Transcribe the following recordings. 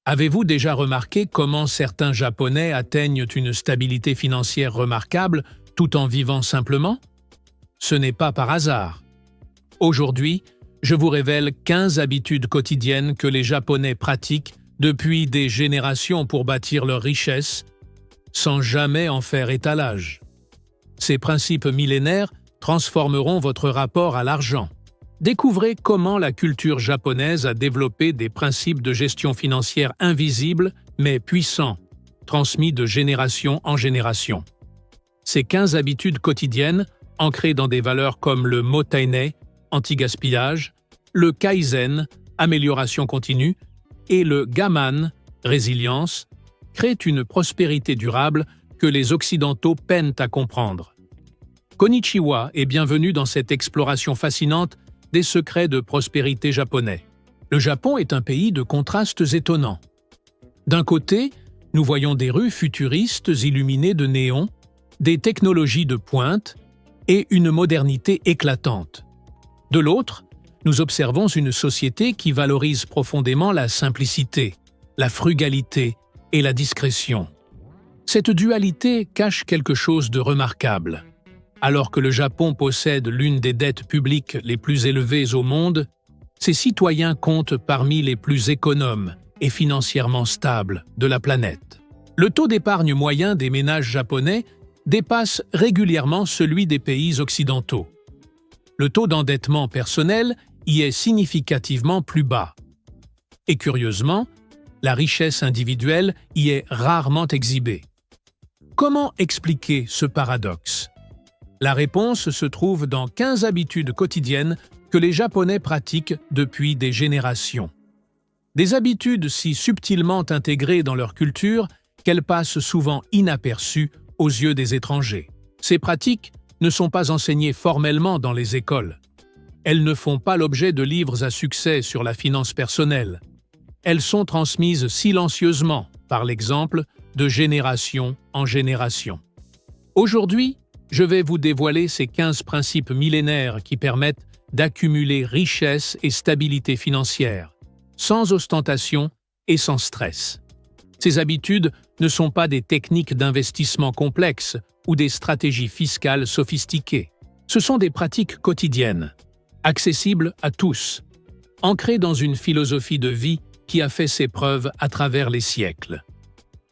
Avez-vous déjà remarqué comment certains Japonais atteignent une stabilité financière remarquable tout en vivant simplement? Ce n'est pas par hasard. Aujourd'hui, je vous révèle 15 habitudes quotidiennes que les Japonais pratiquent depuis des générations pour bâtir leur richesse, sans jamais en faire étalage. Ces principes millénaires transformeront votre rapport à l'argent. Découvrez comment la culture japonaise a développé des principes de gestion financière invisibles mais puissants, transmis de génération en génération. Ces 15 habitudes quotidiennes, ancrées dans des valeurs comme le mottaine, anti-gaspillage, le kaizen, amélioration continue, et le gaman, résilience, créent une prospérité durable que les Occidentaux peinent à comprendre. Konnichiwa et bienvenue dans cette exploration fascinante des secrets de prospérité japonais. Le Japon est un pays de contrastes étonnants. D'un côté, nous voyons des rues futuristes illuminées de néons, des technologies de pointe et une modernité éclatante. De l'autre, nous observons une société qui valorise profondément la simplicité, la frugalité et la discrétion. Cette dualité cache quelque chose de remarquable. Alors que le Japon possède l'une des dettes publiques les plus élevées au monde, ses citoyens comptent parmi les plus économes et financièrement stables de la planète. Le taux d'épargne moyen des ménages japonais dépasse régulièrement celui des pays occidentaux. Le taux d'endettement personnel y est significativement plus bas. Et curieusement, la richesse individuelle y est rarement exhibée. Comment expliquer ce paradoxe? La réponse se trouve dans 15 habitudes quotidiennes que les Japonais pratiquent depuis des générations. Des habitudes si subtilement intégrées dans leur culture qu'elles passent souvent inaperçues aux yeux des étrangers. Ces pratiques ne sont pas enseignées formellement dans les écoles. Elles ne font pas l'objet de livres à succès sur la finance personnelle. Elles sont transmises silencieusement, par l'exemple, de génération en génération. Aujourd'hui, je vais vous dévoiler ces 15 principes millénaires qui permettent d'accumuler richesse et stabilité financière, sans ostentation et sans stress. Ces habitudes ne sont pas des techniques d'investissement complexes ou des stratégies fiscales sophistiquées. Ce sont des pratiques quotidiennes, accessibles à tous, ancrées dans une philosophie de vie qui a fait ses preuves à travers les siècles.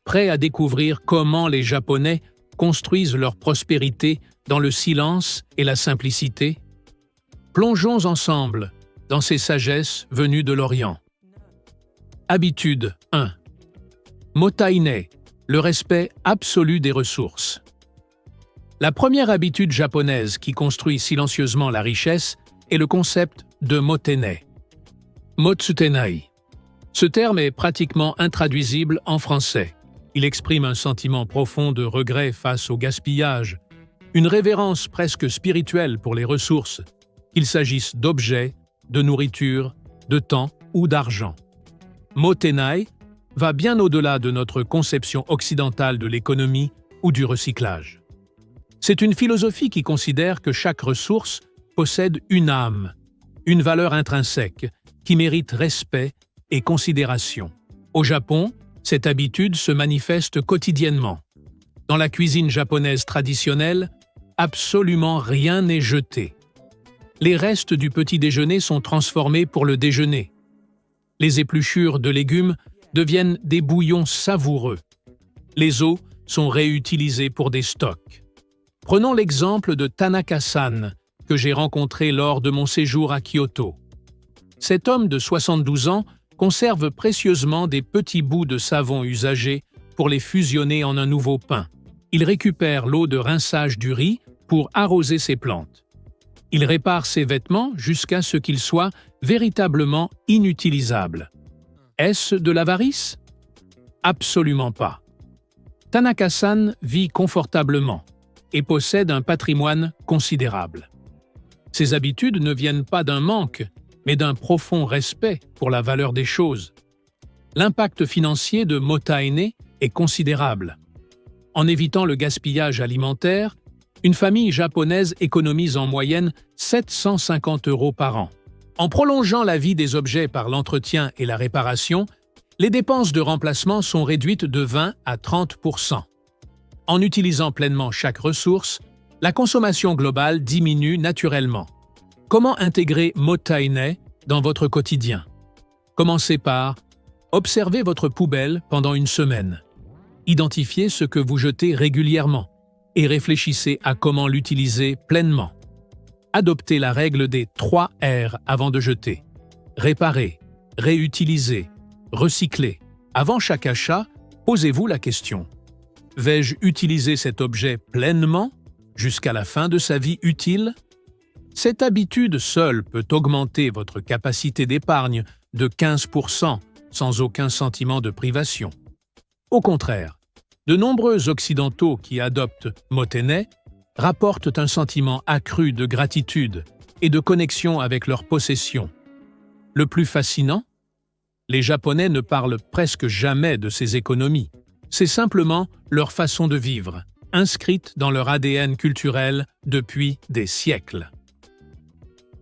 Prêts à découvrir comment les Japonais construisent leur prospérité dans le silence et la simplicité? Plongeons ensemble dans ces sagesses venues de l'Orient. Habitude 1. Mottaine, le respect absolu des ressources. La première habitude japonaise qui construit silencieusement la richesse est le concept de mottaine. Motsutenai. Ce terme est pratiquement intraduisible en français. Il exprime un sentiment profond de regret face au gaspillage, une révérence presque spirituelle pour les ressources, qu'il s'agisse d'objets, de nourriture, de temps ou d'argent. Mottainai va bien au-delà de notre conception occidentale de l'économie ou du recyclage. C'est une philosophie qui considère que chaque ressource possède une âme, une valeur intrinsèque qui mérite respect et considération. Au Japon, cette habitude se manifeste quotidiennement. Dans la cuisine japonaise traditionnelle, absolument rien n'est jeté. Les restes du petit déjeuner sont transformés pour le déjeuner. Les épluchures de légumes deviennent des bouillons savoureux. Les os sont réutilisés pour des stocks. Prenons l'exemple de Tanaka-san, que j'ai rencontré lors de mon séjour à Kyoto. Cet homme de 72 ans conserve précieusement des petits bouts de savon usagés pour les fusionner en un nouveau pain. Il récupère l'eau de rinçage du riz pour arroser ses plantes. Il répare ses vêtements jusqu'à ce qu'ils soient véritablement inutilisables. Est-ce de l'avarice? Absolument pas. Tanaka-san vit confortablement et possède un patrimoine considérable. Ses habitudes ne viennent pas d'un manque, mais d'un profond respect pour la valeur des choses. L'impact financier de mottaine est considérable. En évitant le gaspillage alimentaire, une famille japonaise économise en moyenne 750 € par an. En prolongeant la vie des objets par l'entretien et la réparation, Les dépenses de remplacement sont réduites de 20 à 30%. En utilisant pleinement chaque ressource, la consommation globale diminue naturellement. Comment intégrer Mottaine dans votre quotidien? Commencez par observer votre poubelle pendant une semaine. Identifiez ce que vous jetez régulièrement et réfléchissez à comment l'utiliser pleinement. Adoptez la règle des 3 R avant de jeter. Réparer, réutiliser, recycler. Avant chaque achat, posez-vous la question: vais-je utiliser cet objet pleinement jusqu'à la fin de sa vie utile? Cette habitude seule peut augmenter votre capacité d'épargne de 15% sans aucun sentiment de privation. Au contraire, de nombreux Occidentaux qui adoptent Mottaine rapportent un sentiment accru de gratitude et de connexion avec leurs possessions. Le plus fascinant, les Japonais ne parlent presque jamais de ces économies. C'est simplement leur façon de vivre, inscrite dans leur ADN culturel depuis des siècles.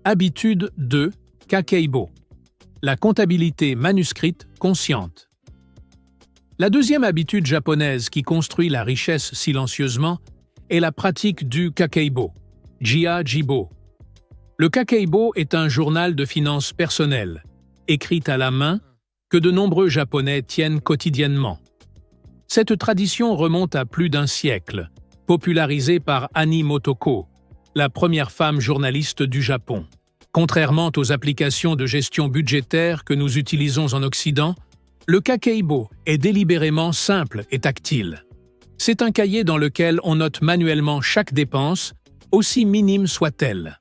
Habitude 2. Kakeibo. La comptabilité manuscrite consciente. La deuxième habitude japonaise qui construit la richesse silencieusement est la pratique du Kakeibo, Jia-jibo. Le Kakeibo est un journal de finances personnelles, écrit à la main, que de nombreux Japonais tiennent quotidiennement. Cette tradition remonte à plus d'un siècle, popularisée par Annie Motoko, la première femme journaliste du Japon. Contrairement aux applications de gestion budgétaire que nous utilisons en Occident, le Kakeibo est délibérément simple et tactile. C'est un cahier dans lequel on note manuellement chaque dépense, aussi minime soit-elle.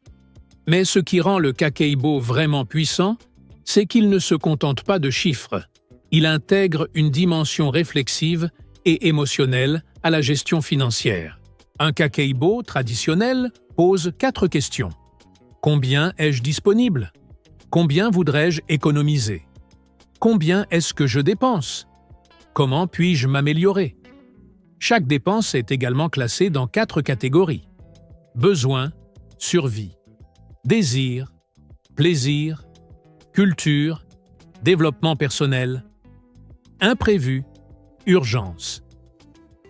Mais ce qui rend le Kakeibo vraiment puissant, c'est qu'il ne se contente pas de chiffres. Il intègre une dimension réflexive et émotionnelle à la gestion financière. Un Kakeibo traditionnel pose 4 questions. Combien ai-je disponible? Combien voudrais-je économiser? Combien est-ce que je dépense? Comment puis-je m'améliorer? Chaque dépense est également classée dans 4 catégories. Besoin, survie, désir, plaisir, culture, développement personnel, imprévu, urgence.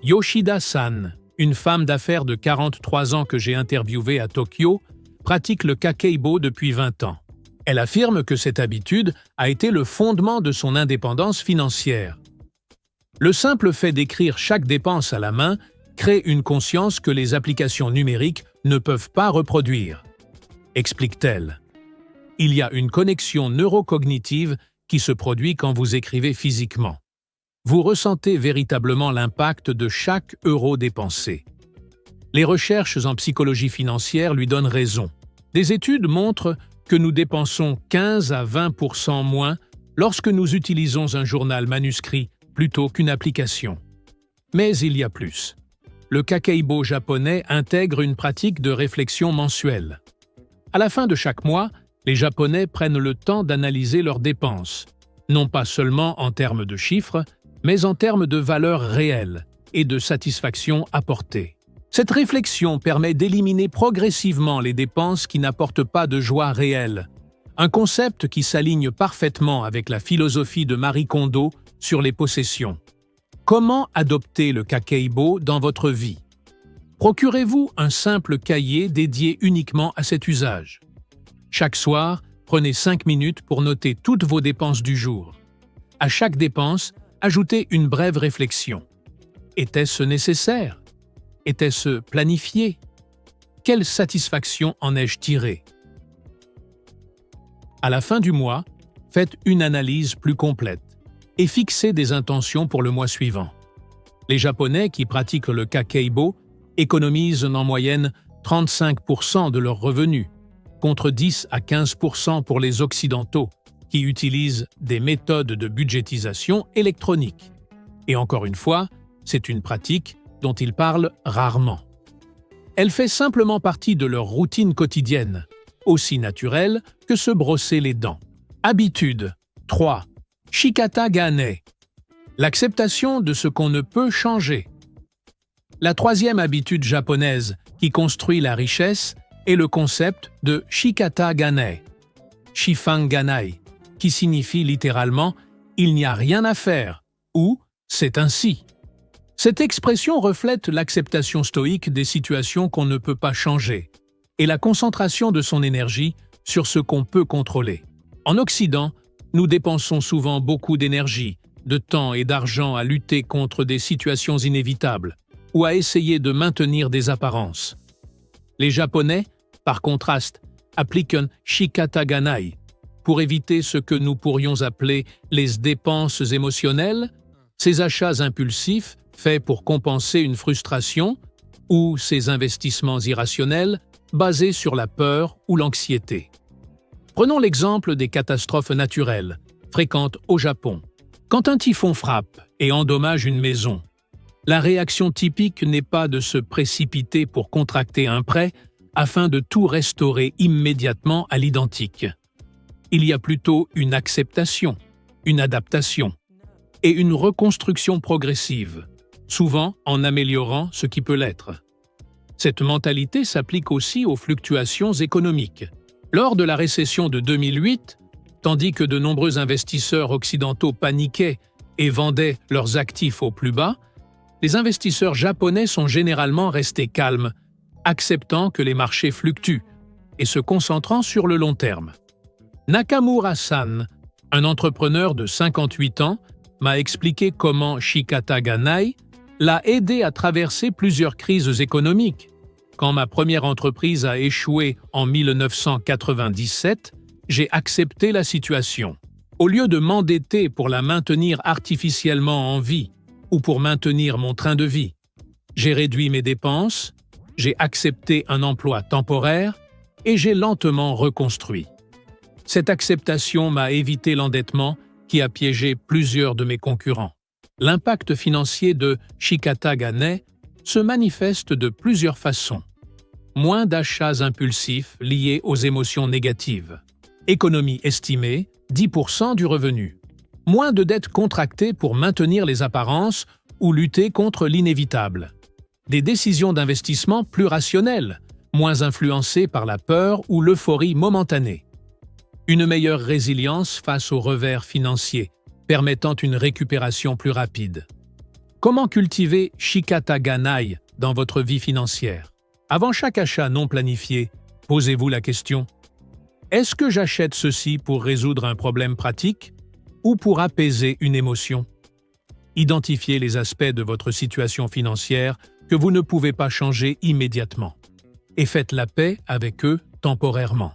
Yoshida-san, une femme d'affaires de 43 ans que j'ai interviewée à Tokyo, pratique le Kakeibo depuis 20 ans. Elle affirme que cette habitude a été le fondement de son indépendance financière. Le simple fait d'écrire chaque dépense à la main crée une conscience que les applications numériques ne peuvent pas reproduire. Explique-t-elle. Il y a une connexion neurocognitive qui se produit quand vous écrivez physiquement. Vous ressentez véritablement l'impact de chaque euro dépensé. Les recherches en psychologie financière lui donnent raison. Des études montrent que nous dépensons 15 à 20% moins lorsque nous utilisons un journal manuscrit plutôt qu'une application. Mais il y a plus. Le Kakeibo japonais intègre une pratique de réflexion mensuelle. À la fin de chaque mois, les Japonais prennent le temps d'analyser leurs dépenses, non pas seulement en termes de chiffres, mais en termes de valeur réelle et de satisfaction apportée. Cette réflexion permet d'éliminer progressivement les dépenses qui n'apportent pas de joie réelle, un concept qui s'aligne parfaitement avec la philosophie de Marie Kondo sur les possessions. Comment adopter le Kakeibo dans votre vie? Procurez-vous un simple cahier dédié uniquement à cet usage. Chaque soir, prenez 5 minutes pour noter toutes vos dépenses du jour. À chaque dépense, ajoutez une brève réflexion. Était-ce nécessaire? Était-ce planifié? Quelle satisfaction en ai-je tiré? À la fin du mois, faites une analyse plus complète et fixez des intentions pour le mois suivant. Les Japonais qui pratiquent le Kakeibo économisent en moyenne 35% de leurs revenus, contre 10 à 15% pour les Occidentaux, qui utilisent des méthodes de budgétisation électronique. Et encore une fois, c'est une pratique dont ils parlent rarement. Elle fait simplement partie de leur routine quotidienne, aussi naturelle que se brosser les dents. Habitude 3. Shikata Gane. L'acceptation de ce qu'on ne peut changer. La troisième habitude japonaise qui construit la richesse est le concept de Shikata Gane, Shifanganai, qui signifie littéralement « il n'y a rien à faire ou c'est ainsi. Cette expression reflète l'acceptation stoïque des situations qu'on ne peut pas changer et la concentration de son énergie sur ce qu'on peut contrôler. En Occident, nous dépensons souvent beaucoup d'énergie, de temps et d'argent à lutter contre des situations inévitables ou à essayer de maintenir des apparences. Les Japonais, par contraste, appliquent un shikata-ganai pour éviter ce que nous pourrions appeler les dépenses émotionnelles, ces achats impulsifs faits pour compenser une frustration ou ces investissements irrationnels basés sur la peur ou l'anxiété. Prenons l'exemple des catastrophes naturelles, fréquentes au Japon. Quand un typhon frappe et endommage une maison, la réaction typique n'est pas de se précipiter pour contracter un prêt afin de tout restaurer immédiatement à l'identique. Il y a plutôt une acceptation, une adaptation et une reconstruction progressive, souvent en améliorant ce qui peut l'être. Cette mentalité s'applique aussi aux fluctuations économiques. Lors de la récession de 2008, tandis que de nombreux investisseurs occidentaux paniquaient et vendaient leurs actifs au plus bas, les investisseurs japonais sont généralement restés calmes, acceptant que les marchés fluctuent et se concentrant sur le long terme. Nakamura-san, un entrepreneur de 58 ans, m'a expliqué comment Shikata Ganai l'a aidé à traverser plusieurs crises économiques. Quand ma première entreprise a échoué en 1997, j'ai accepté la situation. Au lieu de m'endetter pour la maintenir artificiellement en vie ou pour maintenir mon train de vie, j'ai réduit mes dépenses, j'ai accepté un emploi temporaire et j'ai lentement reconstruit. Cette acceptation m'a évité l'endettement qui a piégé plusieurs de mes concurrents. L'impact financier de Shikata Ganai se manifeste de plusieurs façons. Moins d'achats impulsifs liés aux émotions négatives. Économie estimée, 10% du revenu. Moins de dettes contractées pour maintenir les apparences ou lutter contre l'inévitable. Des décisions d'investissement plus rationnelles, moins influencées par la peur ou l'euphorie momentanée. Une meilleure résilience face aux revers financiers, permettant une récupération plus rapide. Comment cultiver Shikata Ganai dans votre vie financière? Avant chaque achat non planifié, posez-vous la question: est-ce que j'achète ceci pour résoudre un problème pratique ou pour apaiser une émotion? Identifiez les aspects de votre situation financière que vous ne pouvez pas changer immédiatement et faites la paix avec eux temporairement.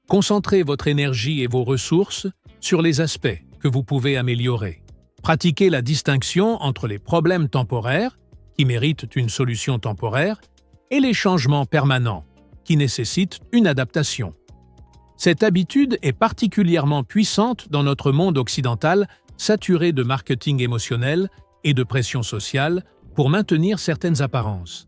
Concentrez votre énergie et vos ressources sur les aspects que vous pouvez améliorer. Pratiquez la distinction entre les problèmes temporaires, qui méritent une solution temporaire, et les changements permanents, qui nécessitent une adaptation. Cette habitude est particulièrement puissante dans notre monde occidental, saturé de marketing émotionnel et de pression sociale pour maintenir certaines apparences.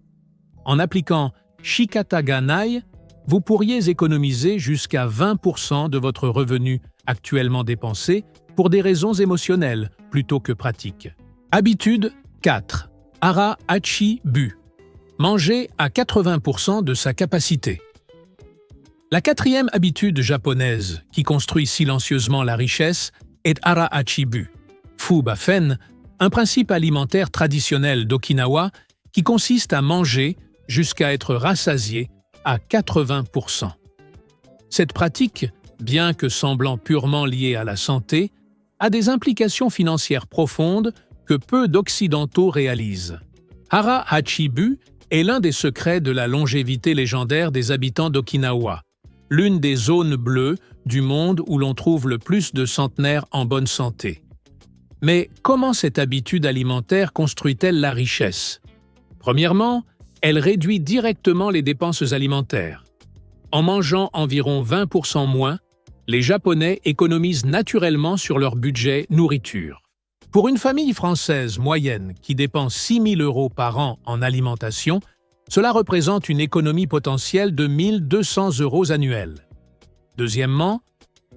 En appliquant Shikata Ganai, vous pourriez économiser jusqu'à 20% de votre revenu actuellement dépensé pour des raisons émotionnelles plutôt que pratiques. Habitude 4. Hara-Hachi-Bu. Manger à 80% de sa capacité. La quatrième habitude japonaise qui construit silencieusement la richesse est Hara-Hachi-Bu. Fu-Ba-Fen, un principe alimentaire traditionnel d'Okinawa qui consiste à manger jusqu'à être rassasié à 80%. Cette pratique, bien que semblant purement liée à la santé, a des implications financières profondes que peu d'Occidentaux réalisent. Hara-Hachi-Bu est l'un des secrets de la longévité légendaire des habitants d'Okinawa, l'une des zones bleues du monde où l'on trouve le plus de centenaires en bonne santé. Mais comment cette habitude alimentaire construit-elle la richesse? Premièrement, elle réduit directement les dépenses alimentaires. En mangeant environ 20% moins, les Japonais économisent naturellement sur leur budget nourriture. Pour une famille française moyenne qui dépense 6 000 € par an en alimentation, cela représente une économie potentielle de 1 200 € annuels. Deuxièmement,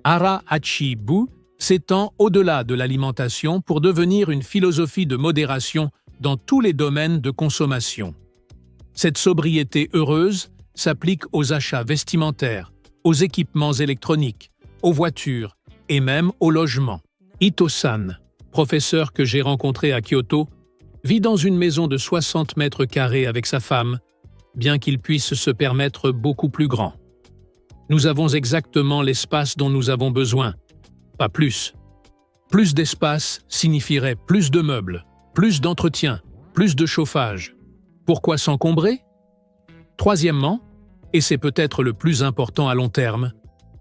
Hara-Hachi-Bu s'étend au-delà de l'alimentation pour devenir une philosophie de modération dans tous les domaines de consommation. Cette sobriété heureuse s'applique aux achats vestimentaires, aux équipements électroniques, aux voitures et même au logement. Ito-san, professeur que j'ai rencontré à Kyoto, vit dans une maison de 60 mètres carrés avec sa femme, bien qu'il puisse se permettre beaucoup plus grand. Nous avons exactement l'espace dont nous avons besoin, pas plus. Plus d'espace signifierait plus de meubles, plus d'entretien, plus de chauffage. Pourquoi s'encombrer? Troisièmement, et c'est peut-être le plus important à long terme,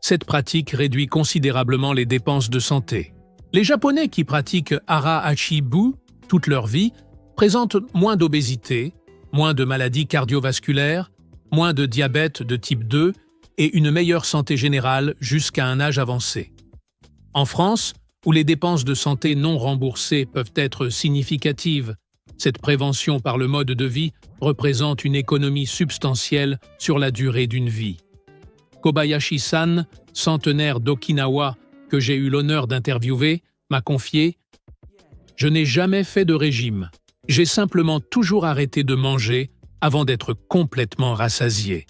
cette pratique réduit considérablement les dépenses de santé. Les Japonais qui pratiquent Hara-Hachi-Bu toute leur vie présentent moins d'obésité, moins de maladies cardiovasculaires, moins de diabète de type 2 et une meilleure santé générale jusqu'à un âge avancé. En France, où les dépenses de santé non remboursées peuvent être significatives, cette prévention par le mode de vie représente une économie substantielle sur la durée d'une vie. Kobayashi-san, centenaire d'Okinawa que j'ai eu l'honneur d'interviewer, m'a confié « Je n'ai jamais fait de régime. J'ai simplement toujours arrêté de manger avant d'être complètement rassasié.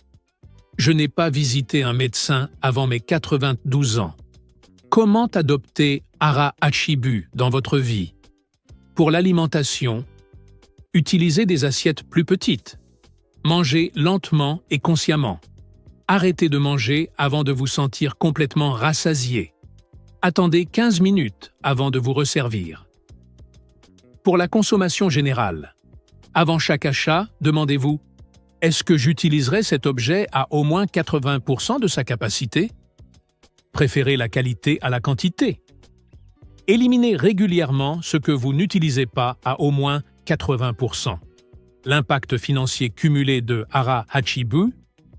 Je n'ai pas visité un médecin avant mes 92 ans. Comment adopter Hara-Hachi-Bu dans votre vie? Pour l'alimentation, utilisez des assiettes plus petites. Mangez lentement et consciemment. Arrêtez de manger avant de vous sentir complètement rassasié. Attendez 15 minutes avant de vous resservir. Pour la consommation générale, avant chaque achat, demandez-vous « Est-ce que j'utiliserai cet objet à au moins 80% de sa capacité ?» Préférez la qualité à la quantité. Éliminez régulièrement ce que vous n'utilisez pas à au moins 80%. L'impact financier cumulé de Hara-Hachi-Bu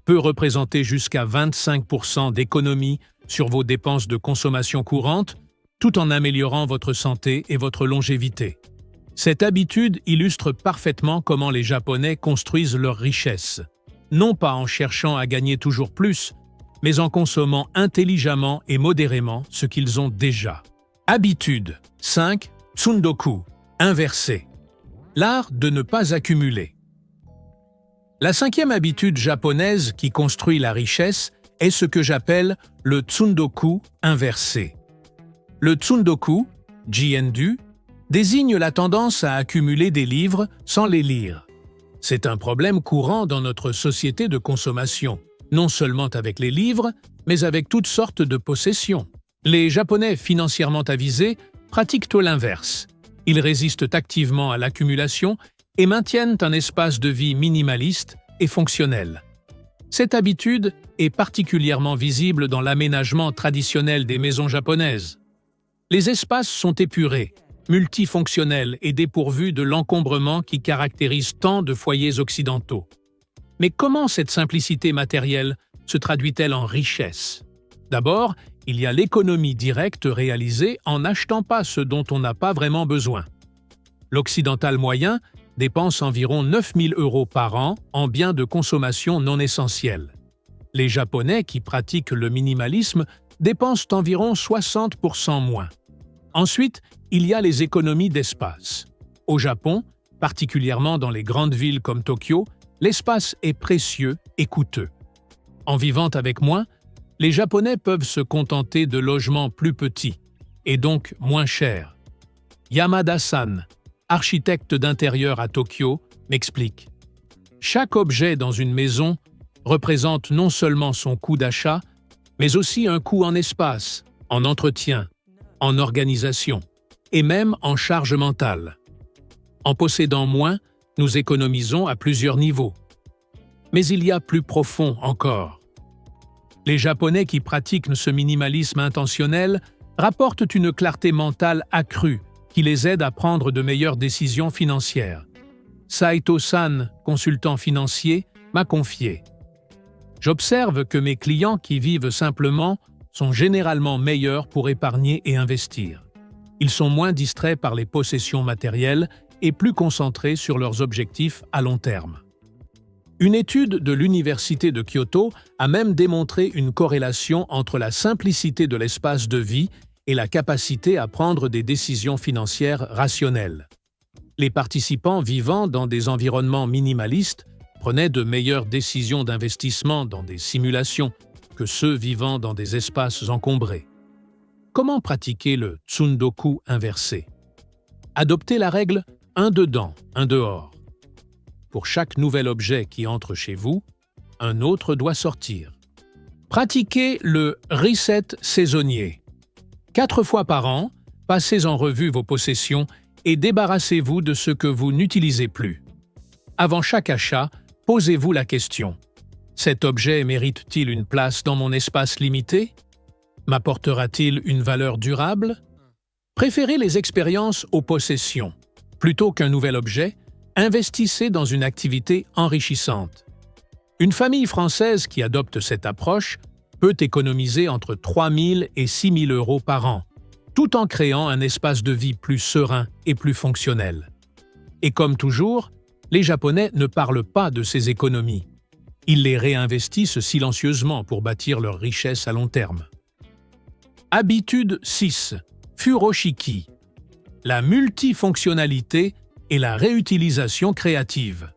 peut représenter jusqu'à 25% d'économie sur vos dépenses de consommation courante, tout en améliorant votre santé et votre longévité. Cette habitude illustre parfaitement comment les Japonais construisent leur richesse, non pas en cherchant à gagner toujours plus, mais en consommant intelligemment et modérément ce qu'ils ont déjà. Habitude 5. Tsundoku, inversé. L'art de ne pas accumuler. La cinquième habitude japonaise qui construit la richesse est ce que j'appelle le tsundoku inversé. Le tsundoku, jiendu, désigne la tendance à accumuler des livres sans les lire. C'est un problème courant dans notre société de consommation, non seulement avec les livres, mais avec toutes sortes de possessions. Les Japonais financièrement avisés pratiquent tout l'inverse. Ils résistent activement à l'accumulation et maintiennent un espace de vie minimaliste et fonctionnel. Cette habitude est particulièrement visible dans l'aménagement traditionnel des maisons japonaises. Les espaces sont épurés, multifonctionnels et dépourvus de l'encombrement qui caractérise tant de foyers occidentaux. Mais comment cette simplicité matérielle se traduit-elle en richesse? D'abord, il y a l'économie directe réalisée en n'achetant pas ce dont on n'a pas vraiment besoin. L'occidental moyen dépense environ 9 000 € par an en biens de consommation non essentiels. Les Japonais qui pratiquent le minimalisme dépensent environ 60% moins. Ensuite, il y a les économies d'espace. Au Japon, particulièrement dans les grandes villes comme Tokyo, l'espace est précieux et coûteux. En vivant avec moins, les Japonais peuvent se contenter de logements plus petits, et donc moins chers. Yamada-san, architecte d'intérieur à Tokyo, m'explique. Chaque objet dans une maison représente non seulement son coût d'achat, mais aussi un coût en espace, en entretien, en organisation, et même en charge mentale. En possédant moins, nous économisons à plusieurs niveaux. Mais il y a plus profond encore. Les Japonais qui pratiquent ce minimalisme intentionnel rapportent une clarté mentale accrue qui les aide à prendre de meilleures décisions financières. Saito-san, consultant financier, m'a confié. J'observe que mes clients qui vivent simplement sont généralement meilleurs pour épargner et investir. Ils sont moins distraits par les possessions matérielles et plus concentrés sur leurs objectifs à long terme. Une étude de l'Université de Kyoto a même démontré une corrélation entre la simplicité de l'espace de vie et la capacité à prendre des décisions financières rationnelles. Les participants vivant dans des environnements minimalistes prenaient de meilleures décisions d'investissement dans des simulations que ceux vivant dans des espaces encombrés. comment pratiquer le tsundoku inversé? Adoptez la règle « un dedans, un dehors ». Pour chaque nouvel objet qui entre chez vous, un autre doit sortir. Pratiquez le reset saisonnier. 4 fois par an, passez en revue vos possessions et débarrassez-vous de ce que vous n'utilisez plus. Avant chaque achat, posez-vous la question: cet objet mérite-t-il une place dans mon espace limité? M'apportera-t-il une valeur durable? Préférez les expériences aux possessions. Plutôt qu'un nouvel objet, investissez dans une activité enrichissante. Une famille française qui adopte cette approche peut économiser entre 3 000 et 6 000 euros par an, tout en créant un espace de vie plus serein et plus fonctionnel. Et comme toujours, les Japonais ne parlent pas de ces économies. Ils les réinvestissent silencieusement pour bâtir leur richesse à long terme. Habitude 6. Furoshiki. La multifonctionnalité et la réutilisation créative.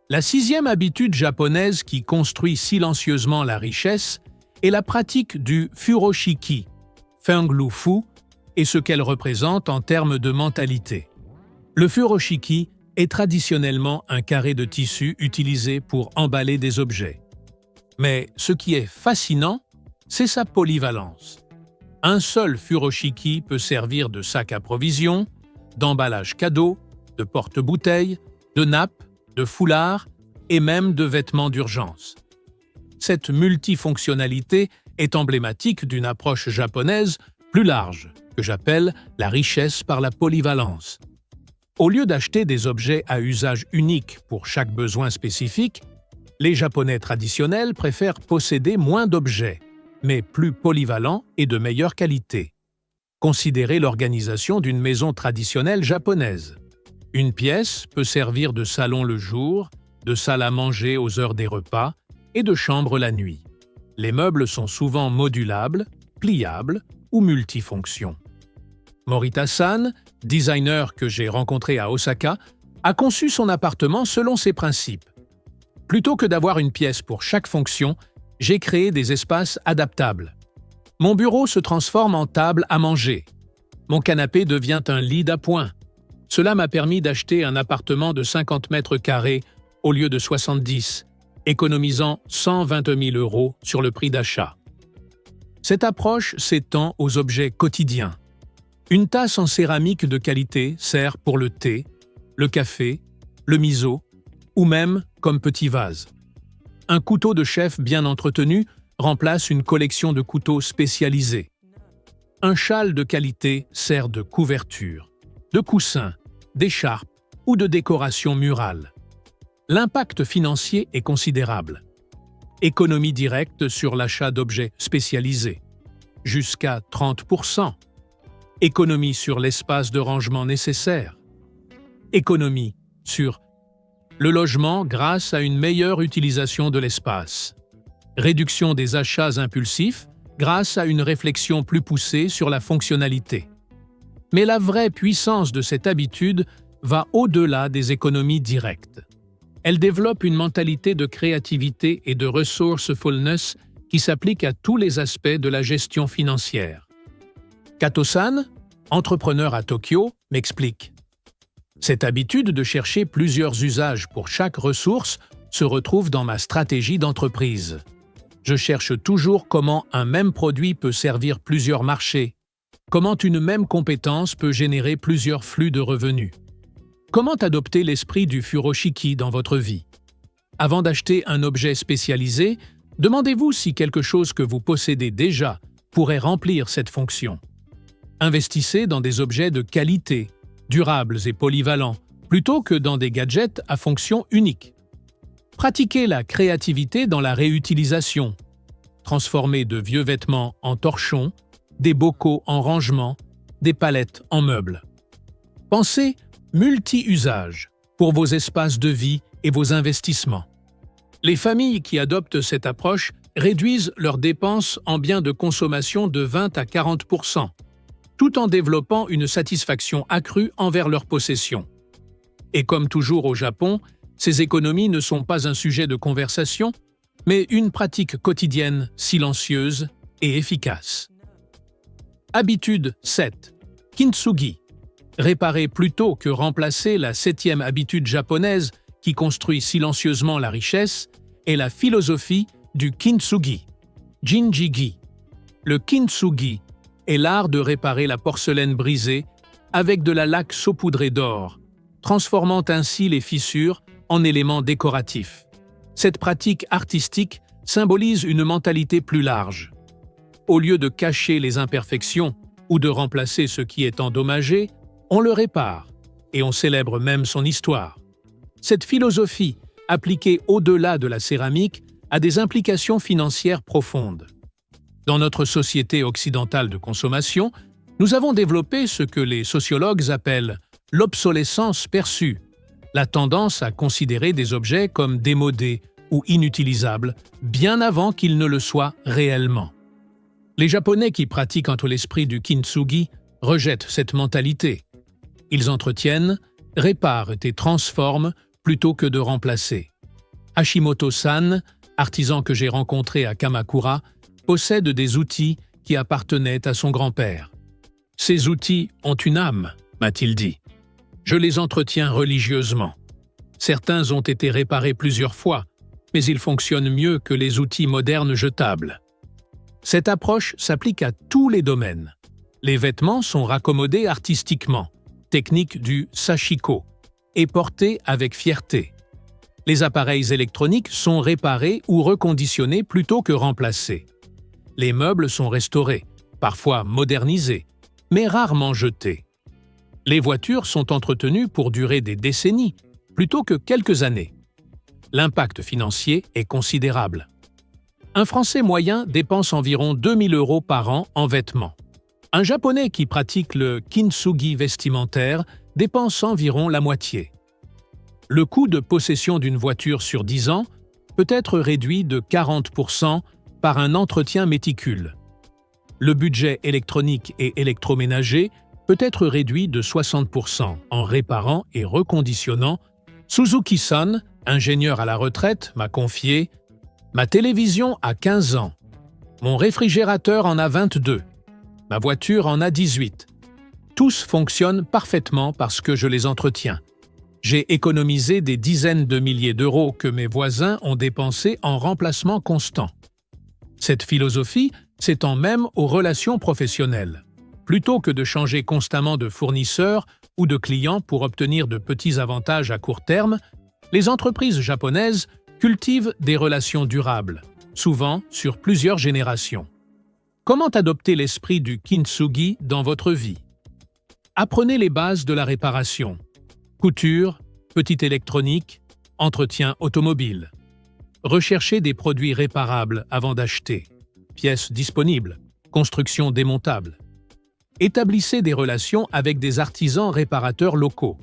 La 6e habitude japonaise qui construit silencieusement la richesse est la pratique du furoshiki, fenglu-fu, et ce qu'elle représente en termes de mentalité. Le furoshiki est traditionnellement un carré de tissu utilisé pour emballer des objets. Mais ce qui est fascinant, c'est sa polyvalence. Un seul furoshiki peut servir de sac à provisions, d'emballage cadeau, de porte-bouteilles, de nappe, de foulard et même de vêtements d'urgence. Cette multifonctionnalité est emblématique d'une approche japonaise plus large, que j'appelle la richesse par la polyvalence. Au lieu d'acheter des objets à usage unique pour chaque besoin spécifique, les Japonais traditionnels préfèrent posséder moins d'objets, mais plus polyvalents et de meilleure qualité. Considérez l'organisation d'une maison traditionnelle japonaise. Une pièce peut servir de salon le jour, de salle à manger aux heures des repas et de chambre la nuit. Les meubles sont souvent modulables, pliables ou multifonctions. Morita-san, designer que j'ai rencontré à Osaka, a conçu son appartement selon ces principes. Plutôt que d'avoir une pièce pour chaque fonction, j'ai créé des espaces adaptables. Mon bureau se transforme en table à manger. Mon canapé devient un lit d'appoint. Cela m'a permis d'acheter un appartement de 50 mètres carrés au lieu de 70, économisant 120 000 euros sur le prix d'achat. Cette approche s'étend aux objets quotidiens. Une tasse en céramique de qualité sert pour le thé, le café, le miso ou même comme petit vase. Un couteau de chef bien entretenu remplace une collection de couteaux spécialisés. Un châle de qualité sert de couverture, de coussin, d'écharpe ou de décoration murale. L'impact financier est considérable. Économie directe sur l'achat d'objets spécialisés, jusqu'à 30%. Économie sur l'espace de rangement nécessaire. Économie sur le logement grâce à une meilleure utilisation de l'espace. Réduction des achats impulsifs grâce à une réflexion plus poussée sur la fonctionnalité. Mais la vraie puissance de cette habitude va au-delà des économies directes. Elle développe une mentalité de créativité et de resourcefulness qui s'applique à tous les aspects de la gestion financière. Kato-san, entrepreneur à Tokyo, m'explique. Cette habitude de chercher plusieurs usages pour chaque ressource se retrouve dans ma stratégie d'entreprise. Je cherche toujours comment un même produit peut servir plusieurs marchés, comment une même compétence peut générer plusieurs flux de revenus. Comment adopter l'esprit du furoshiki dans votre vie? Avant d'acheter un objet spécialisé, demandez-vous si quelque chose que vous possédez déjà pourrait remplir cette fonction. Investissez dans des objets de qualité, durables et polyvalents, plutôt que dans des gadgets à fonction unique. Pratiquez la créativité dans la réutilisation. Transformez de vieux vêtements en torchons, des bocaux en rangements, des palettes en meubles. Pensez multi-usage pour vos espaces de vie et vos investissements. Les familles qui adoptent cette approche réduisent leurs dépenses en biens de consommation de 20 à 40%, tout en développant une satisfaction accrue envers leurs possessions. Et comme toujours au Japon, ces économies ne sont pas un sujet de conversation, mais une pratique quotidienne silencieuse et efficace. Habitude 7. Kintsugi. Réparer plutôt que remplacer la 7e habitude japonaise qui construit silencieusement la richesse est la philosophie du kintsugi. Jinjigi. Le kintsugi est l'art de réparer la porcelaine brisée avec de la laque saupoudrée d'or, transformant ainsi les fissures en éléments décoratifs. Cette pratique artistique symbolise une mentalité plus large. Au lieu de cacher les imperfections ou de remplacer ce qui est endommagé, on le répare et on célèbre même son histoire. Cette philosophie, appliquée au-delà de la céramique, a des implications financières profondes. Dans notre société occidentale de consommation, nous avons développé ce que les sociologues appellent l'obsolescence perçue, la tendance à considérer des objets comme démodés ou inutilisables bien avant qu'ils ne le soient réellement. Les Japonais qui pratiquent entre l'esprit du kintsugi rejettent cette mentalité. Ils entretiennent, réparent et transforment plutôt que de remplacer. Hashimoto-san, artisan que j'ai rencontré à Kamakura, possède des outils qui appartenaient à son grand-père. « Ces outils ont une âme », m'a-t-il dit. « Je les entretiens religieusement. Certains ont été réparés plusieurs fois, mais ils fonctionnent mieux que les outils modernes jetables. » Cette approche s'applique à tous les domaines. Les vêtements sont raccommodés artistiquement, technique du sashiko, et portés avec fierté. Les appareils électroniques sont réparés ou reconditionnés plutôt que remplacés. Les meubles sont restaurés, parfois modernisés, mais rarement jetés. Les voitures sont entretenues pour durer des décennies, plutôt que quelques années. L'impact financier est considérable. Un Français moyen dépense environ 2 000 € par an en vêtements. Un Japonais qui pratique le kintsugi vestimentaire dépense environ la moitié. Le coût de possession d'une voiture sur 10 ans peut être réduit de 40% par un entretien méticule. Le budget électronique et électroménager peut être réduit de 60% en réparant et reconditionnant. Suzuki-san, ingénieur à la retraite, m'a confié « Ma télévision a 15 ans. Mon réfrigérateur en a 22. Ma voiture en a 18. Tous fonctionnent parfaitement parce que je les entretiens. J'ai économisé des dizaines de milliers d'euros que mes voisins ont dépensés en remplacement constant. » Cette philosophie s'étend même aux relations professionnelles. Plutôt que de changer constamment de fournisseur ou de client pour obtenir de petits avantages à court terme, les entreprises japonaises cultivent des relations durables, souvent sur plusieurs générations. Comment adopter l'esprit du kintsugi dans votre vie? Apprenez les bases de la réparation. Couture, petite électronique, entretien automobile. Recherchez des produits réparables avant d'acheter. Pièces disponibles, construction démontable. Établissez des relations avec des artisans réparateurs locaux.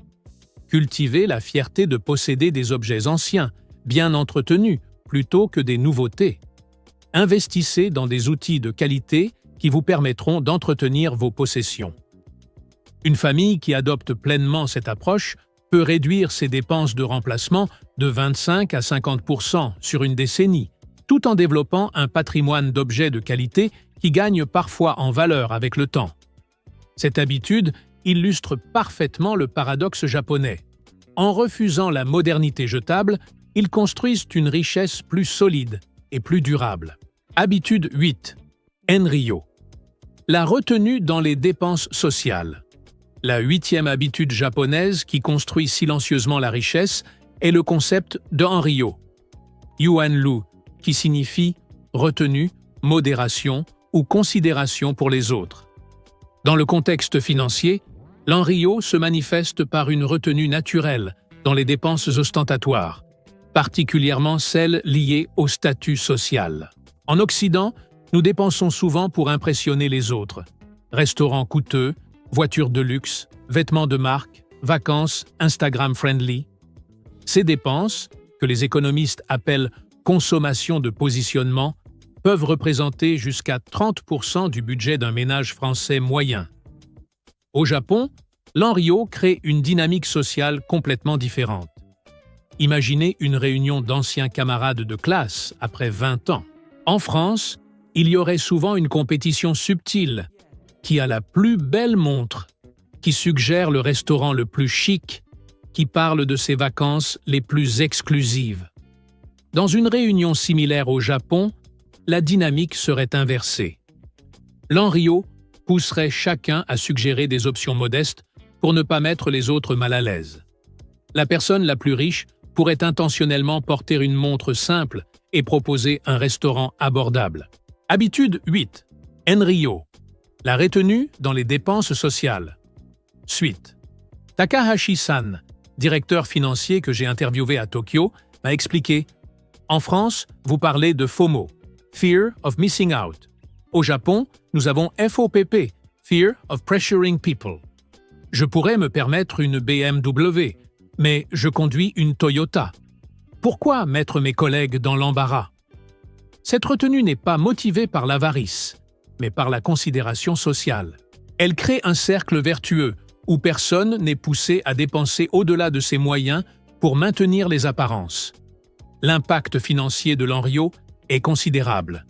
Cultivez la fierté de posséder des objets anciens, bien entretenus, plutôt que des nouveautés. Investissez dans des outils de qualité qui vous permettront d'entretenir vos possessions. Une famille qui adopte pleinement cette approche peut réduire ses dépenses de remplacement de 25 à 50% sur une décennie, tout en développant un patrimoine d'objets de qualité qui gagne parfois en valeur avec le temps. Cette habitude illustre parfaitement le paradoxe japonais. En refusant la modernité jetable, ils construisent une richesse plus solide et plus durable. Habitude 8. Enryo. La retenue dans les dépenses sociales. La 8e habitude japonaise qui construit silencieusement la richesse est le concept de Enryo. Yuan-lu, qui signifie retenue, modération ou considération pour les autres. Dans le contexte financier, l'enryo se manifeste par une retenue naturelle dans les dépenses ostentatoires, particulièrement celles liées au statut social. En Occident, nous dépensons souvent pour impressionner les autres. Restaurants coûteux, voitures de luxe, vêtements de marque, vacances Instagram-friendly. Ces dépenses, que les économistes appellent « consommation de positionnement », peuvent représenter jusqu'à 30% du budget d'un ménage français moyen. Au Japon, l'enryo crée une dynamique sociale complètement différente. Imaginez une réunion d'anciens camarades de classe après 20 ans. En France, il y aurait souvent une compétition subtile. qui a la plus belle montre, qui suggère le restaurant le plus chic, qui parle de ses vacances les plus exclusives. Dans une réunion similaire au Japon, la dynamique serait inversée. L'Enrio pousserait chacun à suggérer des options modestes pour ne pas mettre les autres mal à l'aise. La personne la plus riche pourrait intentionnellement porter une montre simple et proposer un restaurant abordable. Habitude 8. Enrio. La retenue dans les dépenses sociales. Suite. Takahashi-san, directeur financier que j'ai interviewé à Tokyo, m'a expliqué « En France, vous parlez de FOMO, Fear of Missing Out. Au Japon, nous avons FOPP, Fear of Pressuring People. Je pourrais me permettre une BMW, mais je conduis une Toyota. Pourquoi mettre mes collègues dans l'embarras ?» Cette retenue n'est pas motivée par l'avarice, mais par la considération sociale. Elle crée un cercle vertueux où personne n'est poussé à dépenser au-delà de ses moyens pour maintenir les apparences. L'impact financier de l'Enrio est considérable.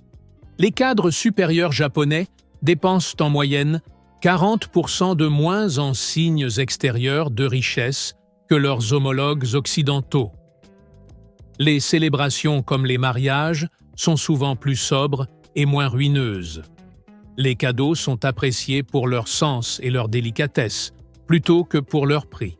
Les cadres supérieurs japonais dépensent en moyenne 40% de moins en signes extérieurs de richesse que leurs homologues occidentaux. Les célébrations comme les mariages sont souvent plus sobres et moins ruineuses. Les cadeaux sont appréciés pour leur sens et leur délicatesse, plutôt que pour leur prix.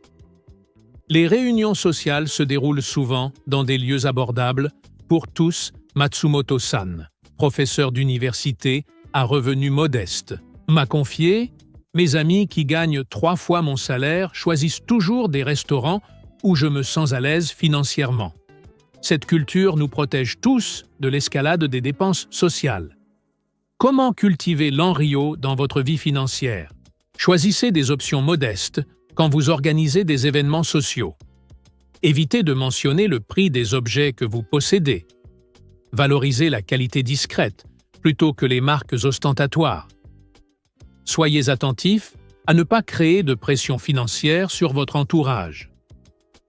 Les réunions sociales se déroulent souvent dans des lieux abordables pour tous. Matsumoto-san, professeur d'université à revenus modestes, m'a confié « Mes amis qui gagnent 3 fois mon salaire choisissent toujours des restaurants où je me sens à l'aise financièrement. Cette culture nous protège tous de l'escalade des dépenses sociales. » Comment cultiver l'Enrio dans votre vie financière? Choisissez des options modestes quand vous organisez des événements sociaux. Évitez de mentionner le prix des objets que vous possédez. Valorisez la qualité discrète plutôt que les marques ostentatoires. Soyez attentif à ne pas créer de pression financière sur votre entourage.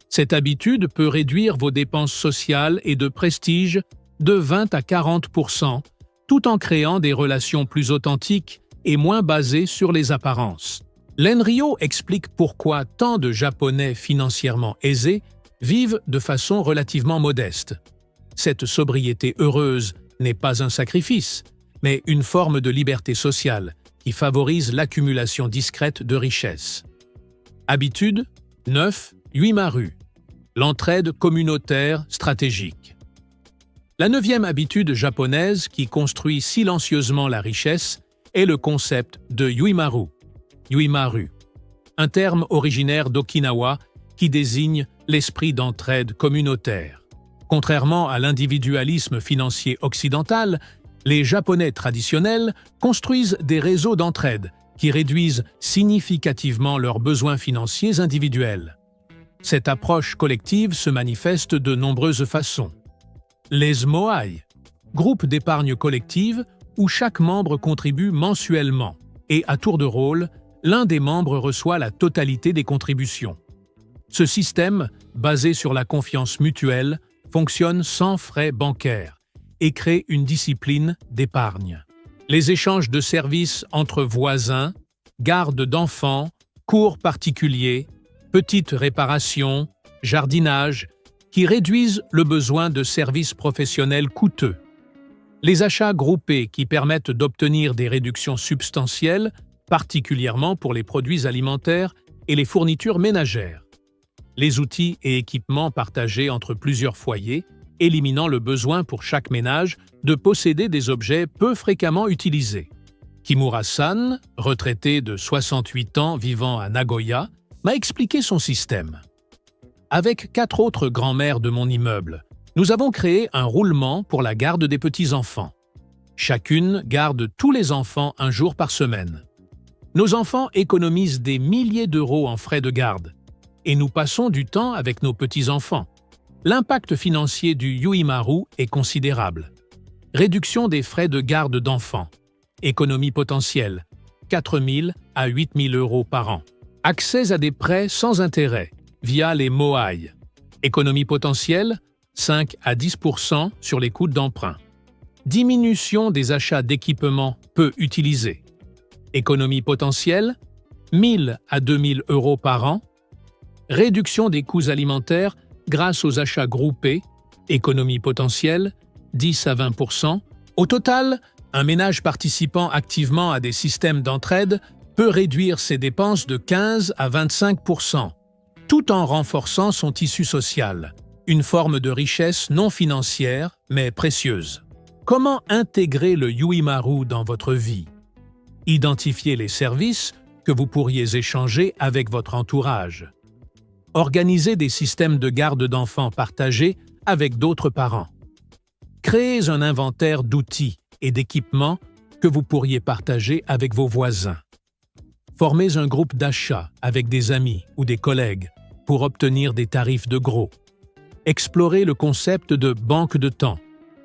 Cette habitude peut réduire vos dépenses sociales et de prestige de 20 à 40%, tout en créant des relations plus authentiques et moins basées sur les apparences. L'Enrio explique pourquoi tant de Japonais financièrement aisés vivent de façon relativement modeste. Cette sobriété heureuse n'est pas un sacrifice, mais une forme de liberté sociale qui favorise l'accumulation discrète de richesses. Habitude 9. Yuimaru. L'entraide communautaire stratégique. La 9e habitude japonaise qui construit silencieusement la richesse est le concept de Yuimaru. Yuimaru, un terme originaire d'Okinawa qui désigne l'esprit d'entraide communautaire. Contrairement à l'individualisme financier occidental, les Japonais traditionnels construisent des réseaux d'entraide qui réduisent significativement leurs besoins financiers individuels. Cette approche collective se manifeste de nombreuses façons. Les moai, groupe d'épargne collective où chaque membre contribue mensuellement et à tour de rôle, l'un des membres reçoit la totalité des contributions. Ce système, basé sur la confiance mutuelle, fonctionne sans frais bancaires et crée une discipline d'épargne. Les échanges de services entre voisins, garde d'enfants, cours particuliers, petites réparations, jardinage, qui réduisent le besoin de services professionnels coûteux. Les achats groupés qui permettent d'obtenir des réductions substantielles, particulièrement pour les produits alimentaires et les fournitures ménagères. Les outils et équipements partagés entre plusieurs foyers, éliminant le besoin pour chaque ménage de posséder des objets peu fréquemment utilisés. Kimura-san, retraité de 68 ans vivant à Nagoya, m'a expliqué son système. Avec 4 autres grands-mères de mon immeuble, nous avons créé un roulement pour la garde des petits-enfants. Chacune garde tous les enfants un jour par semaine. Nos enfants économisent des milliers d'euros en frais de garde, et nous passons du temps avec nos petits-enfants. L'impact financier du Yuimaru est considérable. Réduction des frais de garde d'enfants. Économie potentielle, 4 000 à 8 000 euros par an. Accès à des prêts sans intérêt, via les moai. Économie potentielle, 5 à 10% sur les coûts d'emprunt. Diminution des achats d'équipements peu utilisés. Économie potentielle, 1000 à 2000 euros par an. Réduction des coûts alimentaires grâce aux achats groupés, économie potentielle, 10 à 20%. Au total, un ménage participant activement à des systèmes d'entraide peut réduire ses dépenses de 15 à 25%, tout en renforçant son tissu social, une forme de richesse non financière mais précieuse. Comment intégrer le Yuimaru dans votre vie? Identifiez les services que vous pourriez échanger avec votre entourage. Organisez des systèmes de garde d'enfants partagés avec d'autres parents. Créez un inventaire d'outils et d'équipements que vous pourriez partager avec vos voisins. Formez un groupe d'achat avec des amis ou des collègues pour obtenir des tarifs de gros. Explorez le concept de banque de temps,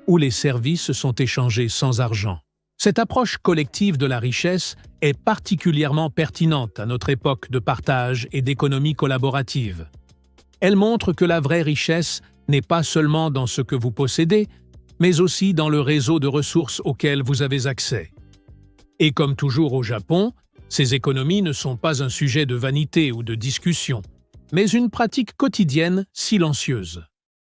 où les services sont échangés sans argent. Cette approche collective de la richesse est particulièrement pertinente à notre époque de partage et d'économie collaborative. Elle montre que la vraie richesse n'est pas seulement dans ce que vous possédez, mais aussi dans le réseau de ressources auxquelles vous avez accès. Et comme toujours au Japon, ces économies ne sont pas un sujet de vanité ou de discussion, mais une pratique quotidienne silencieuse.